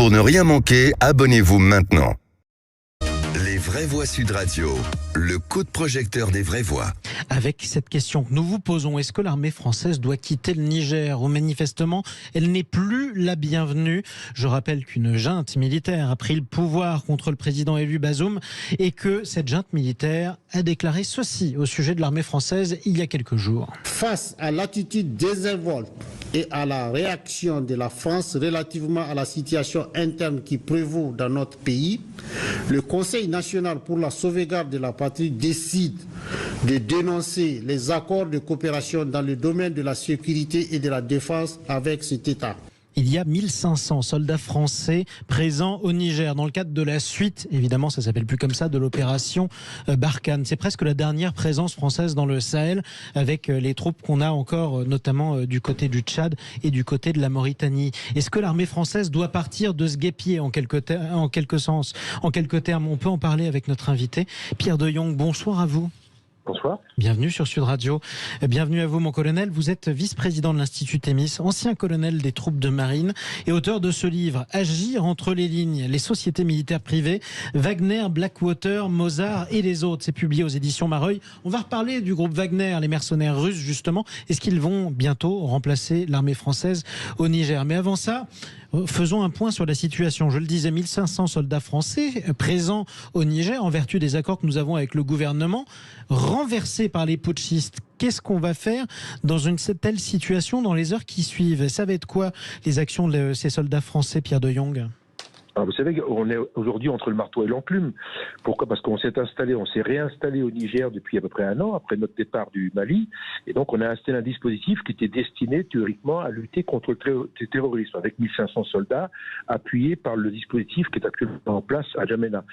Pour ne rien manquer, abonnez-vous maintenant. Les Vraies Voix Sud Radio, le coup de projecteur des vraies voix. Avec cette question que nous vous posons, est-ce que l'armée française doit quitter le Niger où manifestement elle n'est plus la bienvenue? Je rappelle qu'une junte militaire a pris le pouvoir contre le président élu Bazoum et que cette junte militaire a déclaré ceci au sujet de l'armée française il y a quelques jours. Face à l'attitude désinvolte et à la réaction de la France relativement à la situation interne qui prévaut dans notre pays, le Conseil national pour la sauvegarde de la patrie décide de dénoncer les accords de coopération dans le domaine de la sécurité et de la défense avec cet État. Il y a 1500 soldats français présents au Niger dans le cadre de la suite, évidemment ça s'appelle plus comme ça, de l'opération Barkhane. C'est presque la dernière présence française dans le Sahel avec les troupes qu'on a encore notamment du côté du Tchad et du côté de la Mauritanie. Est-ce que l'armée française doit partir de ce guêpier en quelque termes? On peut en parler avec notre invité Pierre de Jong. Bonsoir à vous. Bonsoir. Bienvenue sur Sud Radio. Bienvenue à vous, mon colonel. Vous êtes vice-président de l'Institut Thémis, ancien colonel des troupes de marine et auteur de ce livre, Agir entre les lignes, les sociétés militaires privées, Wagner, Blackwater, Mozart et les autres. C'est publié aux éditions Mareuil. On va reparler du groupe Wagner, les mercenaires russes, justement. Est-ce qu'ils vont bientôt remplacer l'armée française au Niger? Mais avant ça, faisons un point sur la situation. Je le disais, 1500 soldats français présents au Niger en vertu des accords que nous avons avec le gouvernement, renversés par les putschistes. Qu'est-ce qu'on va faire dans une telle situation dans les heures qui suivent? Ça va être quoi les actions de ces soldats français, Pierre de Jong? Alors vous savez, on est aujourd'hui entre le marteau et l'enclume. Pourquoi? Parce qu'on s'est réinstallé au Niger depuis à peu près un an, après notre départ du Mali. Et donc on a installé un dispositif qui était destiné théoriquement à lutter contre le terrorisme, avec 1500 soldats appuyés par le dispositif qui est actuellement en place à Djamena.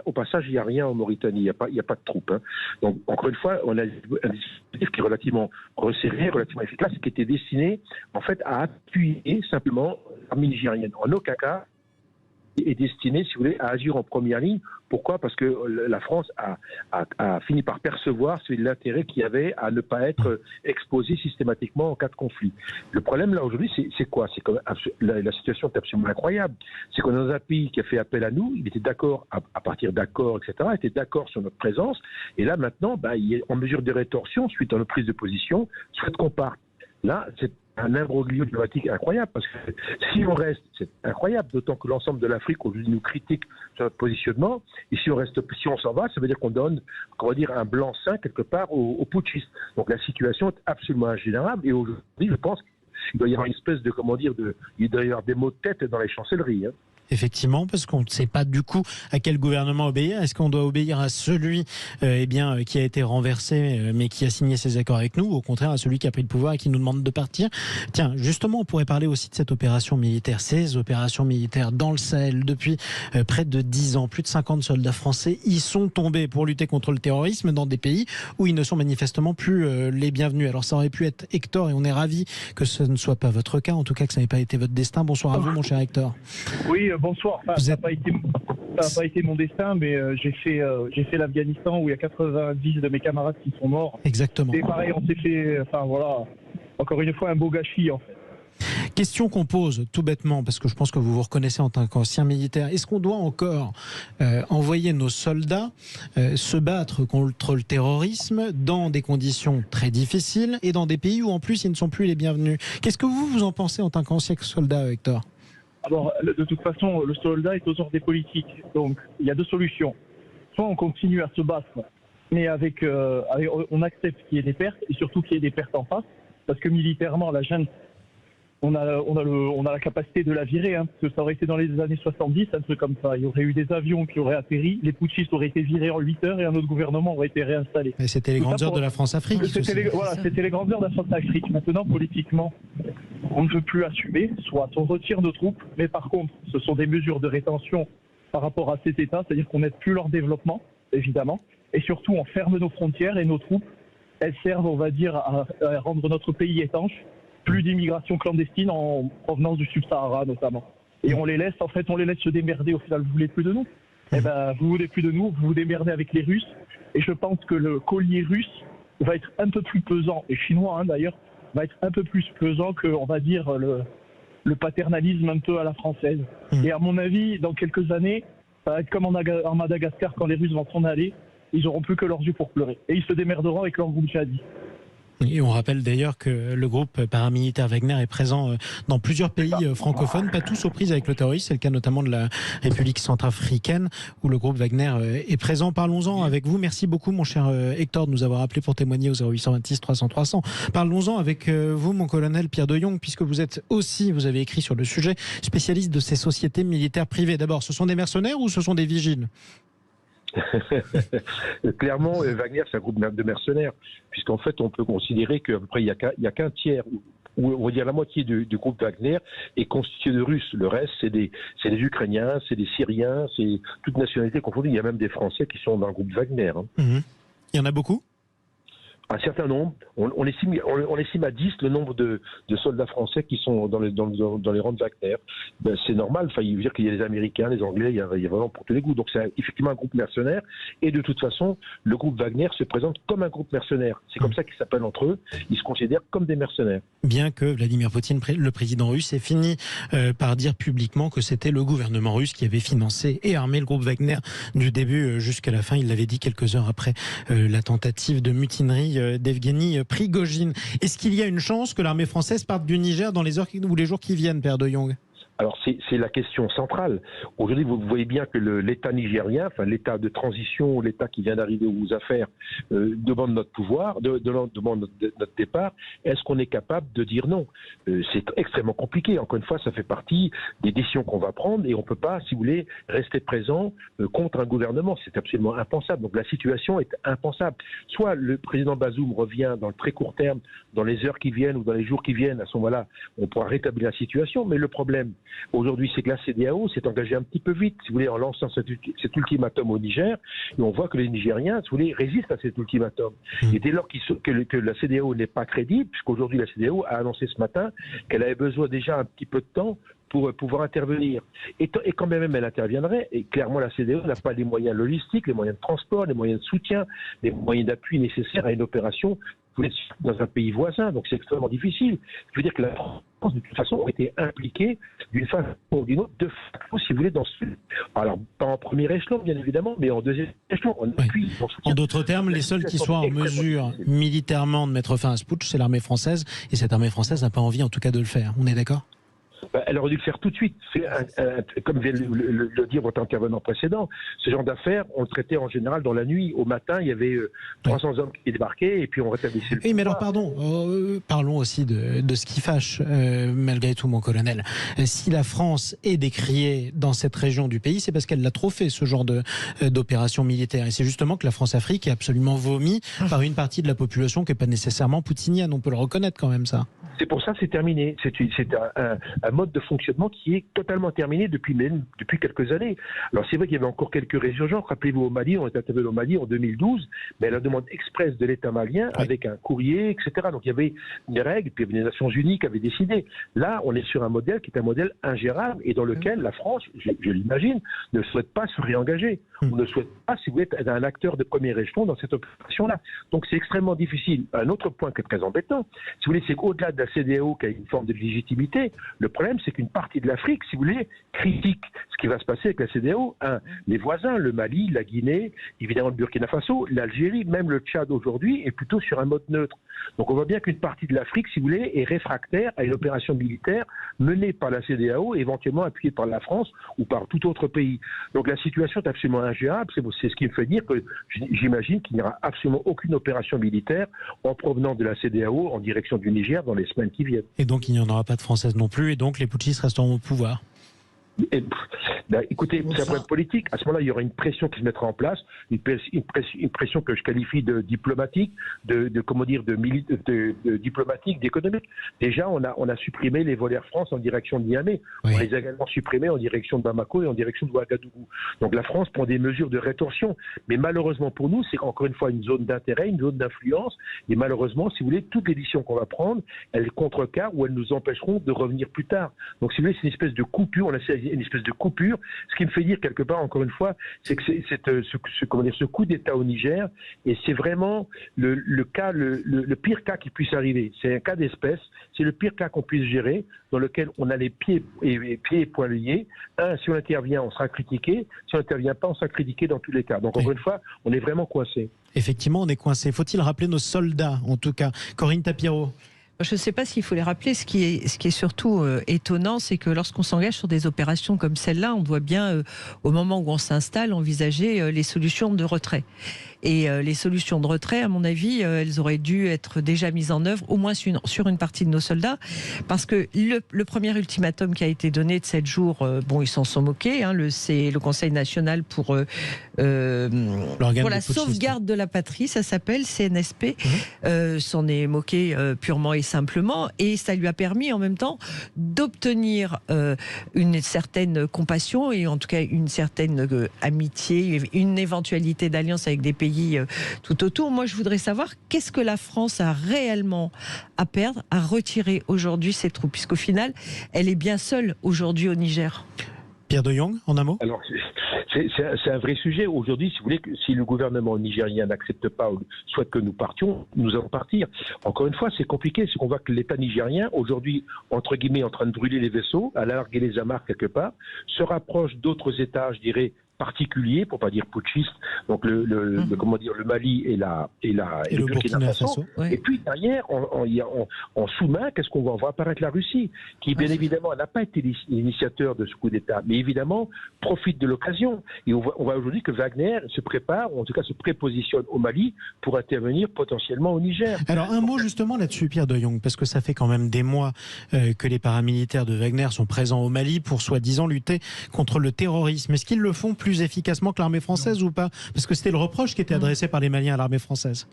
Au passage, il n'y a rien en Mauritanie, il n'y a pas de troupes. Hein. Donc encore une fois, on a un dispositif qui est relativement resserré, relativement efficace, qui était destiné en fait à appuyer simplement l'armée nigérienne. En aucun cas est destiné, si vous voulez, à agir en première ligne. Pourquoi? Parce que la France a fini par percevoir l'intérêt qu'il y avait à ne pas être exposé systématiquement en cas de conflit. Le problème là aujourd'hui, c'est quoi? C'est que la situation est absolument incroyable. C'est qu'on est dans un pays qui a fait appel à nous, il était d'accord à partir d'accords, etc., était d'accord sur notre présence, et là maintenant, il est en mesure de rétorsion suite à notre prise de position, souhaite qu'on parte. Là, c'est un imbroglio diplomatique incroyable, parce que si on reste, c'est incroyable, d'autant que l'ensemble de l'Afrique aujourd'hui nous critique sur notre positionnement, et si on s'en va, ça veut dire qu'on donne, on va dire, un blanc-seing quelque part aux putschistes. Donc la situation est absolument ingérable, et aujourd'hui, je pense qu'il doit y avoir une espèce de, il doit y avoir des mots de tête dans les chancelleries, hein. Effectivement, parce qu'on ne sait pas du coup à quel gouvernement obéir. Est-ce qu'on doit obéir à celui qui a été renversé mais qui a signé ses accords avec nous, ou au contraire à celui qui a pris le pouvoir et qui nous demande de partir? Tiens, justement, on pourrait parler aussi de cette opération militaire, ces opérations militaires dans le Sahel depuis près de 10 ans. Plus de 50 soldats français y sont tombés pour lutter contre le terrorisme dans des pays où ils ne sont manifestement plus les bienvenus. Alors ça aurait pu être Hector, et on est ravis que ce ne soit pas votre cas, en tout cas que ça n'ait pas été votre destin. Bonsoir à vous, mon cher Hector. Oui, bonsoir. Ça n'a pas été mon destin, mais j'ai fait l'Afghanistan où il y a 90 de mes camarades qui sont morts. Exactement. Et pareil, on s'est fait, encore une fois, un beau gâchis en fait. Question qu'on pose tout bêtement, parce que je pense que vous vous reconnaissez en tant qu'ancien militaire. Est-ce qu'on doit encore envoyer nos soldats se battre contre le terrorisme dans des conditions très difficiles et dans des pays où en plus ils ne sont plus les bienvenus? Qu'est-ce que vous en pensez en tant qu'ancien soldat, Hector? Alors, de toute façon, le soldat est aux ordres des politiques. Donc, il y a deux solutions. Soit on continue à se battre, mais on accepte qu'il y ait des pertes, et surtout qu'il y ait des pertes en face, parce que militairement, la junte, on a la capacité de la virer, hein, parce que ça aurait été dans les années 70, un truc comme ça. Il y aurait eu des avions qui auraient atterri, les putschistes auraient été virés en 8 heures et un autre gouvernement aurait été réinstallé. Et c'était les grandes heures de la France-Afrique. C'était les grandes heures de la France-Afrique. Maintenant, politiquement, on ne veut plus assumer, soit on retire nos troupes, mais par contre, ce sont des mesures de rétention par rapport à cet État, c'est-à-dire qu'on n'aide plus leur développement, évidemment, et surtout on ferme nos frontières et nos troupes, elles servent, on va dire, à rendre notre pays étanche. Plus d'immigration clandestine en provenance du Sub-Sahara notamment. Et on les laisse se démerder. Au final, vous voulez plus de nous? Vous voulez plus de nous, vous vous démerdez avec les Russes. Et je pense que le collier russe va être un peu plus pesant, et chinois d'ailleurs, va être un peu plus pesant que, on va dire, le paternalisme un peu à la française. Et à mon avis, dans quelques années, ça va être comme en Madagascar quand les Russes vont s'en aller, ils n'auront plus que leurs yeux pour pleurer. Et ils se démerderont avec leur groupe djihadi. Et on rappelle d'ailleurs que le groupe paramilitaire Wagner est présent dans plusieurs pays francophones, pas tous aux prises avec le terrorisme. C'est le cas notamment de la République centrafricaine où le groupe Wagner est présent. Parlons-en avec vous. Merci beaucoup mon cher Hector de nous avoir appelé pour témoigner au 0826 300 300. Parlons-en avec vous mon colonel Pierre de Jong, puisque vous êtes aussi, vous avez écrit sur le sujet, spécialiste de ces sociétés militaires privées. D'abord, ce sont des mercenaires ou ce sont des vigiles ? Clairement, Wagner, c'est un groupe de mercenaires, puisqu'en fait, on peut considérer qu'à peu près, il n'y a qu'un tiers, ou on va dire la moitié du groupe Wagner est constitué de Russes. Le reste, c'est des Ukrainiens, c'est des Syriens, c'est toute nationalité confondue. Il y a même des Français qui sont dans le groupe Wagner. Il y en a beaucoup ? Un certain nombre. On estime à 10 le nombre de soldats français qui sont dans les rangs de Wagner. Ben, c'est normal. Enfin, il veut dire qu'il y a les Américains, les Anglais, il y a vraiment pour tous les goûts. Donc c'est effectivement un groupe mercenaire. Et de toute façon, le groupe Wagner se présente comme un groupe mercenaire. C'est comme ça qu'ils s'appellent entre eux. Ils se considèrent comme des mercenaires. Bien que Vladimir Poutine, le président russe, ait fini par dire publiquement que c'était le gouvernement russe qui avait financé et armé le groupe Wagner du début jusqu'à la fin. Il l'avait dit quelques heures après la tentative de mutinerie d'Evgeny Prigojine. Est-ce qu'il y a une chance que l'armée française parte du Niger dans les heures ou les jours qui viennent, Père de Jong ? Alors c'est la question centrale. Aujourd'hui, vous voyez bien que l'État nigérien, enfin l'État de transition, l'État qui vient d'arriver aux affaires, demande notre pouvoir, demande notre départ. Est-ce qu'on est capable de dire non ? C'est extrêmement compliqué. Encore une fois, ça fait partie des décisions qu'on va prendre et on ne peut pas, si vous voulez, rester présent contre un gouvernement. C'est absolument impensable. Donc la situation est impensable. Soit le président Bazoum revient dans le très court terme, dans les heures qui viennent ou dans les jours qui viennent. À ce moment-là, on pourra rétablir la situation. Mais le problème aujourd'hui, c'est que la CEDEAO s'est engagée un petit peu vite, si vous voulez, en lançant cet ultimatum au Niger, et on voit que les Nigériens, si vous voulez, résistent à cet ultimatum. Et dès lors que la CEDEAO n'est pas crédible, puisqu'aujourd'hui la CEDEAO a annoncé ce matin qu'elle avait besoin déjà un petit peu de temps pour pouvoir intervenir. Et quand même elle interviendrait, et clairement la CEDEAO n'a pas les moyens logistiques, les moyens de transport, les moyens de soutien, les moyens d'appui nécessaires à une opération dans un pays voisin, donc c'est extrêmement difficile. Je veux dire que la France, de toute façon, a été impliquée d'une façon ou d'une autre, de facto, si vous voulez, dans ce... Alors, pas en premier échelon, bien évidemment, mais en deuxième échelon. En d'autres termes, les seuls qui soient en mesure militairement de mettre fin à ce putsch, c'est l'armée française, et cette armée française n'a pas envie, en tout cas, de le faire. On est d'accord ? Elle aurait dû le faire tout de suite. Comme vient le dire votre intervenant précédent, ce genre d'affaires, on le traitait en général dans la nuit. Au matin, il y avait 300 hommes qui débarquaient et puis on rétablissait le pouvoir. Oui, mais alors pardon, parlons aussi de ce qui fâche, malgré tout, mon colonel. Si la France est décriée dans cette région du pays, c'est parce qu'elle l'a trop fait, ce genre d'opération militaire. Et c'est justement que la France-Afrique est absolument vomie par une partie de la population qui n'est pas nécessairement poutinienne. On peut le reconnaître quand même, ça. C'est pour ça que c'est terminé. C'est un mode de fonctionnement qui est totalement terminé depuis quelques années. Alors c'est vrai qu'il y avait encore quelques résurgences. Rappelez-vous au Mali, on est intervenu au Mali en 2012, mais à la demande expresse de l'État malien, avec un courrier, etc. Donc il y avait des règles, puis les Nations Unies qui avaient décidé. Là, on est sur un modèle qui est un modèle ingérable et dans lequel la France, je l'imagine, ne souhaite pas se réengager. On ne souhaite pas, si vous voulez, être un acteur de premier échelon dans cette opération-là. Donc c'est extrêmement difficile. Un autre point qui est très embêtant, si vous voulez, c'est qu'au-delà de la CEDEAO qui a une forme de légitimité, le problème c'est qu'une partie de l'Afrique, si vous voulez, critique ce qui va se passer avec la CEDEAO. Les voisins, le Mali, la Guinée, évidemment le Burkina Faso, l'Algérie, même le Tchad aujourd'hui est plutôt sur un mode neutre. Donc on voit bien qu'une partie de l'Afrique, si vous voulez, est réfractaire à une opération militaire menée par la CEDEAO, éventuellement appuyée par la France ou par tout autre pays. Donc la situation est absolument ingérable. C'est ce qui me fait dire que j'imagine qu'il n'y aura absolument aucune opération militaire en provenance de la CEDEAO en direction du Niger dans les semaines qui viennent. Et donc il n'y en aura pas de française non plus, et donc les putschistes resteront au pouvoir. Écoutez, c'est un problème politique. À ce moment-là, il y aura une pression qui se mettra en place, une pression que je qualifie de diplomatique, de diplomatique, d'économique. Déjà, on a supprimé les vols Air France en direction de Niamey. Oui. On les a également supprimés en direction de Bamako et en direction de Ouagadougou. Donc la France prend des mesures de rétorsion. Mais malheureusement pour nous, c'est encore une fois une zone d'intérêt, une zone d'influence. Et malheureusement, si vous voulez, toutes les décisions qu'on va prendre, elles contrecarrent ou elles nous empêcheront de revenir plus tard. Donc si vous voulez, c'est une espèce de coupure. On essaie une espèce de coupure. Ce qui me fait dire quelque part, encore une fois, c'est que ce coup d'État au Niger, et c'est vraiment le pire cas qui puisse arriver. C'est un cas d'espèce, c'est le pire cas qu'on puisse gérer, dans lequel on a les pieds et poings liés. Si on intervient, on sera critiqué. Si on n'intervient pas, on sera critiqué dans tous les cas. Donc encore une fois, on est vraiment coincé. Effectivement, on est coincé. Faut-il rappeler nos soldats, en tout cas? Corinne Tapiro. Je ne sais pas s'il faut les rappeler. Ce qui est surtout étonnant, c'est que lorsqu'on s'engage sur des opérations comme celle-là, on doit bien, au moment où on s'installe, envisager les solutions de retrait. Et les solutions de retrait, à mon avis, elles auraient dû être déjà mises en œuvre, au moins sur une partie de nos soldats, parce que le premier ultimatum qui a été donné de 7 jours, bon, ils s'en sont moqués. C'est le Conseil national pour la sauvegarde de la patrie, ça s'appelle CNSP, s'en est moqué purement et simplement, et ça lui a permis en même temps d'obtenir une certaine compassion et en tout cas une certaine amitié, une éventualité d'alliance avec des pays tout autour. Moi, je voudrais savoir qu'est-ce que la France a réellement à perdre à retirer aujourd'hui ses troupes, puisqu'au final, elle est bien seule aujourd'hui au Niger. Pierre de Jong, en un mot. Alors, c'est un vrai sujet. Aujourd'hui, si vous voulez, si le gouvernement nigérien n'accepte pas ou souhaite que nous partions, nous allons partir. Encore une fois, c'est compliqué. C'est qu'on voit que l'État nigérien, aujourd'hui, entre guillemets, est en train de brûler les vaisseaux, à larguer les amarres quelque part, se rapproche d'autres États, je dirais, particuliers, pour pas dire putschistes, donc le Mali et le Burkina Faso. Ouais. Et puis derrière, en sous-main, qu'est-ce qu'on voit? On voit apparaître la Russie, qui bien évidemment n'a pas été l'initiateur de ce coup d'État, mais évidemment profite de l'occasion. Et on voit aujourd'hui que Wagner se prépare, ou en tout cas se prépositionne au Mali pour intervenir potentiellement au Niger. Alors un mot justement là-dessus, Pierre de Jong, parce que ça fait quand même des mois que les paramilitaires de Wagner sont présents au Mali pour soi-disant lutter contre le terrorisme. Est-ce qu'ils le font plus efficacement que l'armée française ou pas? Parce que c'était le reproche qui était adressé par les Maliens à l'armée française.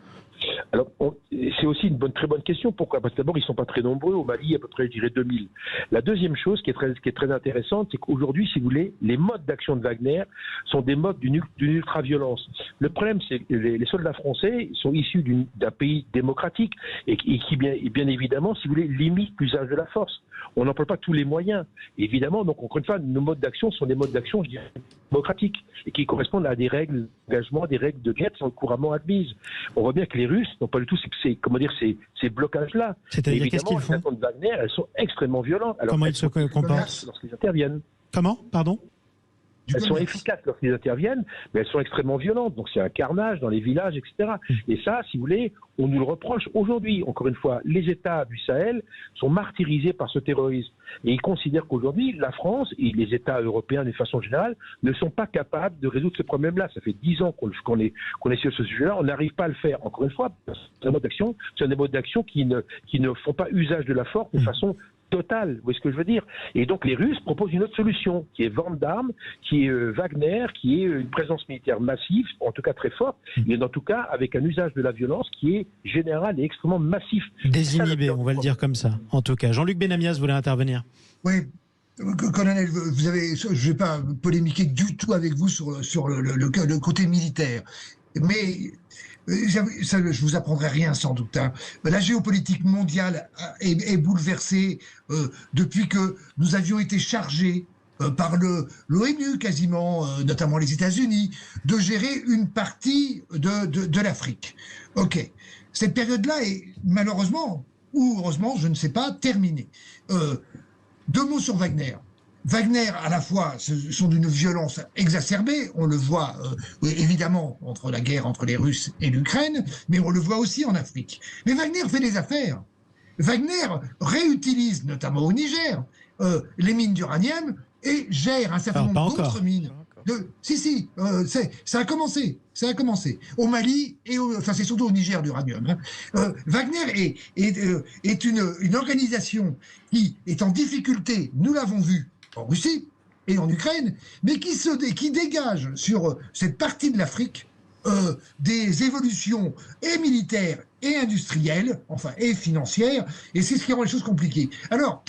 Alors, c'est aussi une très bonne question. Pourquoi? Parce que d'abord, ils ne sont pas très nombreux. Au Mali, à peu près, je dirais 2000. La deuxième chose qui est très intéressante, c'est qu'aujourd'hui, si vous voulez, les modes d'action de Wagner sont des modes d'une ultra-violence. Le problème, c'est que les soldats français sont issus d'un pays démocratique et qui, bien évidemment, si vous voulez, limite l'usage de la force. On n'emploie pas tous les moyens. Évidemment, donc, encore une fois, nos modes d'action sont des modes d'action, je dirais, démocratiques et qui correspondent à des règles d'engagement, des règles de guerre qui sont couramment admises. On voit bien que les Russes n'ont pas du tout ces blocages-là. C'est-à-dire qu'est-ce qu'ils font? Les attaques de Wagner, elles sont extrêmement violentes. Alors, comment ils se comportent lorsqu'ils interviennent? Comment? Pardon? Elles sont efficaces lorsqu'ils interviennent, mais elles sont extrêmement violentes. Donc c'est un carnage dans les villages, etc. Et ça, si vous voulez, on nous le reproche aujourd'hui. Encore une fois, les États du Sahel sont martyrisés par ce terrorisme. Et ils considèrent qu'aujourd'hui, la France et les États européens, de façon générale, ne sont pas capables de résoudre ce problème-là. Ça fait 10 ans qu'on est sur ce sujet-là. On n'arrive pas à le faire. Encore une fois, c'est un mode d'action qui ne font pas usage de la force de façon totale, vous voyez ce que je veux dire? Et donc les Russes proposent une autre solution, qui est vente d'armes, qui est Wagner, qui est une présence militaire massive, en tout cas très forte, mais en tout cas avec un usage de la violence qui est général et extrêmement massif. Désinhibé, on va le dire comme ça, en tout cas. Jean-Luc Benamias voulait intervenir. Oui, colonel, je ne vais pas polémiquer du tout avec vous sur le côté militaire, mais je vous apprendrai rien sans doute. La géopolitique mondiale est bouleversée depuis que nous avions été chargés par l'ONU quasiment, notamment les États-Unis, de gérer une partie de l'Afrique. Ok, cette période-là est malheureusement, ou heureusement, je ne sais pas, terminée. 2 mots sur Wagner. Wagner, à la fois, sont d'une violence exacerbée, on le voit évidemment entre la guerre entre les Russes et l'Ukraine, mais on le voit aussi en Afrique. Mais Wagner fait des affaires. Wagner réutilise, notamment au Niger, les mines d'uranium et gère un certain nombre d'autres mines. Ça a commencé. Au Mali, c'est surtout au Niger l'uranium. Wagner est une organisation qui est en difficulté, nous l'avons vu, en Russie et en Ukraine, mais qui dégage sur cette partie de l'Afrique des évolutions et militaires et industrielles, et financières, et c'est ce qui rend les choses compliquées. Alors,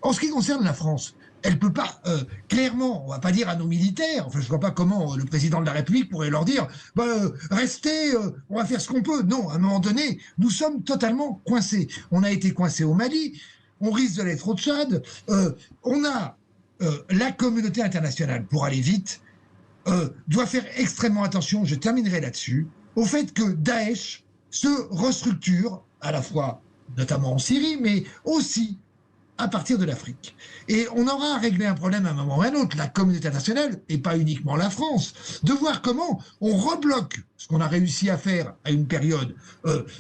en ce qui concerne la France, elle ne peut pas, clairement, on ne va pas dire à nos militaires, je ne vois pas comment le président de la République pourrait leur dire restez, on va faire ce qu'on peut. Non, à un moment donné, nous sommes totalement coincés. On a été coincés au Mali, on risque de l'être au Tchad, on a la communauté internationale, pour aller vite, doit faire extrêmement attention, je terminerai là-dessus, au fait que Daesh se restructure, à la fois notamment en Syrie, mais aussi à partir de l'Afrique. Et on aura à régler un problème à un moment ou à un autre, la communauté internationale, et pas uniquement la France, de voir comment on rebloque ce qu'on a réussi à faire à une période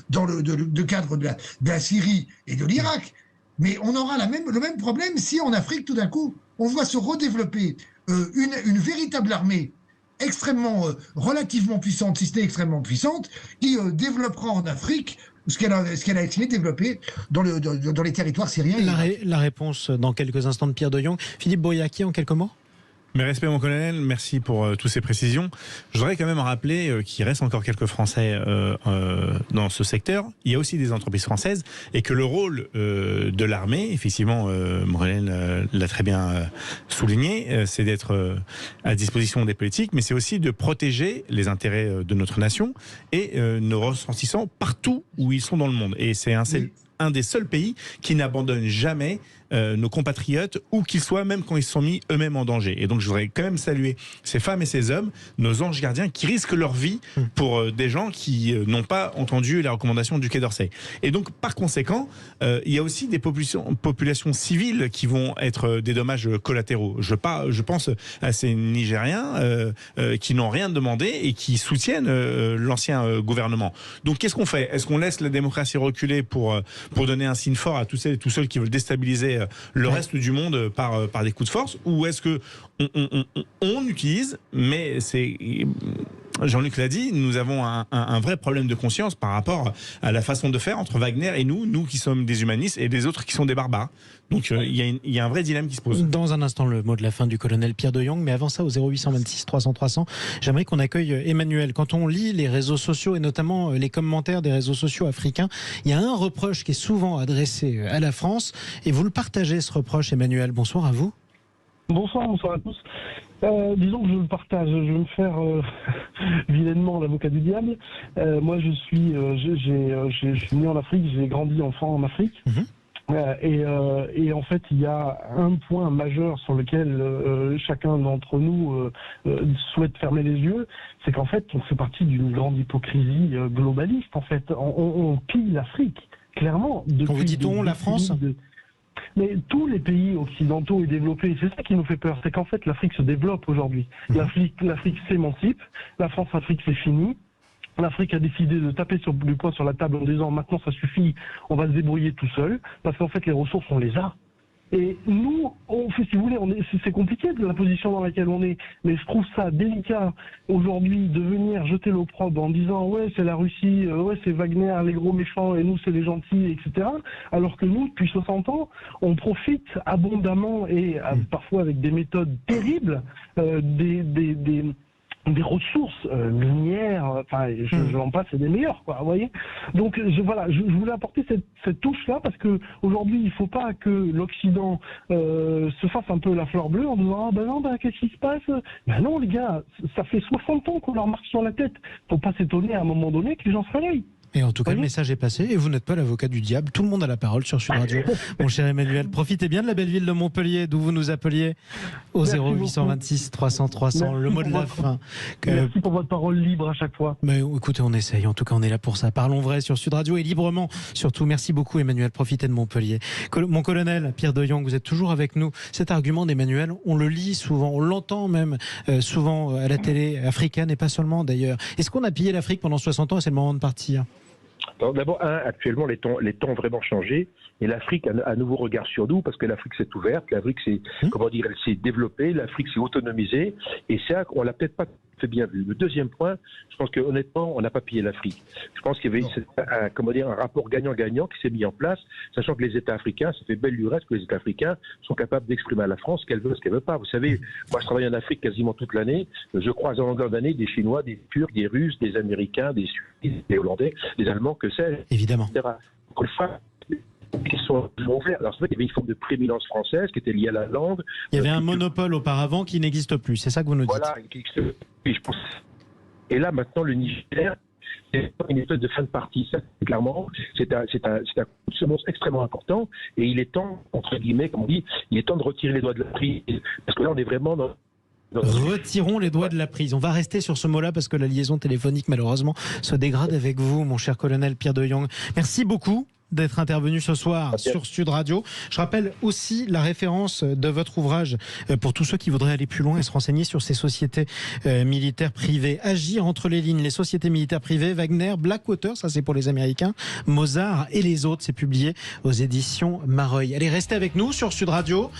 dans le cadre de la Syrie et de l'Irak. Mais on aura le même problème si en Afrique, tout d'un coup, on voit se redévelopper une véritable armée extrêmement, relativement puissante, si ce n'est extrêmement puissante, qui développera en Afrique ce qu'elle a essayé de développer dans les territoires syriens. La réponse dans quelques instants de Pierre de Jong. Philippe Boyaki, en quelques mots. Mes respects, mon colonel, merci pour toutes ces précisions. Je voudrais quand même rappeler qu'il reste encore quelques Français dans ce secteur. Il y a aussi des entreprises françaises et que le rôle de l'armée, effectivement, mon colonel l'a très bien souligné, c'est d'être à disposition des politiques, mais c'est aussi de protéger les intérêts de notre nation et nos ressortissants partout où ils sont dans le monde. Et c'est un des seuls pays qui n'abandonne jamais nos compatriotes, où qu'ils soient, même quand ils se sont mis eux-mêmes en danger. Et donc je voudrais quand même saluer ces femmes et ces hommes, nos anges gardiens, qui risquent leur vie pour des gens qui n'ont pas entendu les recommandations du Quai d'Orsay. Et donc par conséquent, il y a aussi des populations civiles qui vont être des dommages collatéraux. Je pense à ces Nigériens qui n'ont rien demandé et qui soutiennent l'ancien gouvernement. Donc qu'est-ce qu'on fait? Est-ce qu'on laisse la démocratie reculer pour donner un signe fort à tous ceux qui veulent déstabiliser le reste du monde par des coups de force, ou est-ce que on utilise, mais c'est, Jean-Luc l'a dit, nous avons un vrai problème de conscience par rapport à la façon de faire entre Wagner et nous qui sommes des humanistes, et des autres qui sont des barbares. Donc il y a un vrai dilemme qui se pose. Dans un instant, le mot de la fin du colonel Pierre de Jong, mais avant ça, au 0826 300 300, j'aimerais qu'on accueille Emmanuel. Quand on lit les réseaux sociaux, et notamment les commentaires des réseaux sociaux africains, il y a un reproche qui est souvent adressé à la France, et vous le partagez, ce reproche, Emmanuel. Bonsoir à vous. Bonsoir à tous. Disons que je le partage. Je vais me faire vilainement l'avocat du diable. Moi, je suis né en Afrique, j'ai grandi enfant en Afrique. Et en fait, il y a un point majeur sur lequel chacun d'entre nous souhaite fermer les yeux, c'est qu'en fait, on fait partie d'une grande hypocrisie globaliste. En fait, on pille l'Afrique, clairement. Quand vous dites on, la France ? Mais tous les pays occidentaux et développés, c'est ça qui nous fait peur, c'est qu'en fait l'Afrique se développe aujourd'hui. L'Afrique s'émancipe, la France-Afrique c'est fini. L'Afrique a décidé de taper du poing sur la table en disant maintenant ça suffit, on va se débrouiller tout seul, parce qu'en fait les ressources on les a. Et nous, on fait, si vous voulez, c'est compliqué de la position dans laquelle on est, mais je trouve ça délicat aujourd'hui de venir jeter l'opprobre en disant ouais c'est la Russie, ouais c'est Wagner, les gros méchants, et nous c'est les gentils, etc. Alors que nous, depuis 60 ans, on profite abondamment et parfois avec des méthodes terribles des ressources minières, enfin, je n'en passe, c'est des meilleurs, quoi, vous voyez. Donc, je voulais apporter cette touche-là, parce que aujourd'hui, il ne faut pas que l'Occident se fasse un peu la fleur bleue en disant, ah ben non, qu'est-ce qui se passe? Ben non, les gars, ça fait 60 ans qu'on leur marche sur la tête. Faut pas s'étonner à un moment donné que les gens se réveillent. Et en tout cas, le message est passé, et vous n'êtes pas l'avocat du diable. Tout le monde a la parole sur Sud Radio. Mon cher Emmanuel, profitez bien de la belle ville de Montpellier, d'où vous nous appeliez, au 0826 300 300. Le mot de la fin. Merci pour votre parole libre à chaque fois. Mais écoutez, on essaye. En tout cas, on est là pour ça. Parlons vrai sur Sud Radio et librement. Surtout, merci beaucoup, Emmanuel. Profitez de Montpellier. Mon colonel, Pierre de Jong, vous êtes toujours avec nous. Cet argument d'Emmanuel, on le lit souvent, on l'entend même souvent à la télé africaine, et pas seulement d'ailleurs. Est-ce qu'on a pillé l'Afrique pendant 60 ans et c'est le moment de partir? D'abord, actuellement, les temps ont vraiment changé, et l'Afrique a un nouveau regard sur nous, parce que l'Afrique s'est ouverte, l'Afrique elle s'est développée, l'Afrique s'est autonomisée, et ça, on l'a peut-être pas fait bien vu. Le deuxième point, je pense qu'honnêtement, on n'a pas pillé l'Afrique. Je pense qu'il y avait un rapport gagnant-gagnant qui s'est mis en place, sachant que les États africains, ça fait belle lurette que les États africains sont capables d'exprimer à la France ce qu'elle veut, ce qu'elle veut pas. Vous savez, moi je travaille en Afrique quasiment toute l'année, je croise en longueur d'année des Chinois, des Turcs, des Russes, des Américains, des Suisses, des Hollandais, des Allemands, que sais-je, évidemment. etc. Qui sont ouverts. Alors c'est vrai qu'il y avait une forme de prééminence française qui était liée à la langue. Il y avait un monopole auparavant qui n'existe plus, c'est ça que vous nous dites. Voilà, et là maintenant le Niger C'est une espèce de fin de partie. Ça, clairement, c'est un semence extrêmement important. Et il est temps, entre guillemets, comme on dit, il est temps de retirer les doigts de la prise. Parce que là, on est vraiment dans... Retirons les doigts de la prise. On va rester sur ce mot-là parce que la liaison téléphonique, malheureusement, se dégrade avec vous, mon cher colonel Pierre de Jong. Merci beaucoup d'être intervenu ce soir sur Sud Radio. Je rappelle aussi la référence de votre ouvrage pour tous ceux qui voudraient aller plus loin et se renseigner sur ces sociétés militaires privées. Agir entre les lignes, les sociétés militaires privées, Wagner, Blackwater, ça c'est pour les Américains, Mozart et les autres, c'est publié aux éditions Mareuil. Allez, restez avec nous sur Sud Radio.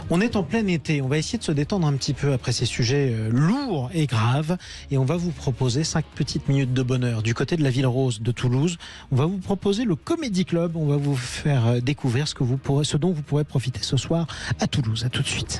On est en plein été, on va essayer de se détendre un petit peu après ces sujets lourds et graves et on va vous proposer 5 petites minutes de bonheur. Du côté de la Ville Rose de Toulouse, on va vous proposer le Comédie Club. On va vous faire découvrir ce dont vous pourrez profiter ce soir à Toulouse. À tout de suite.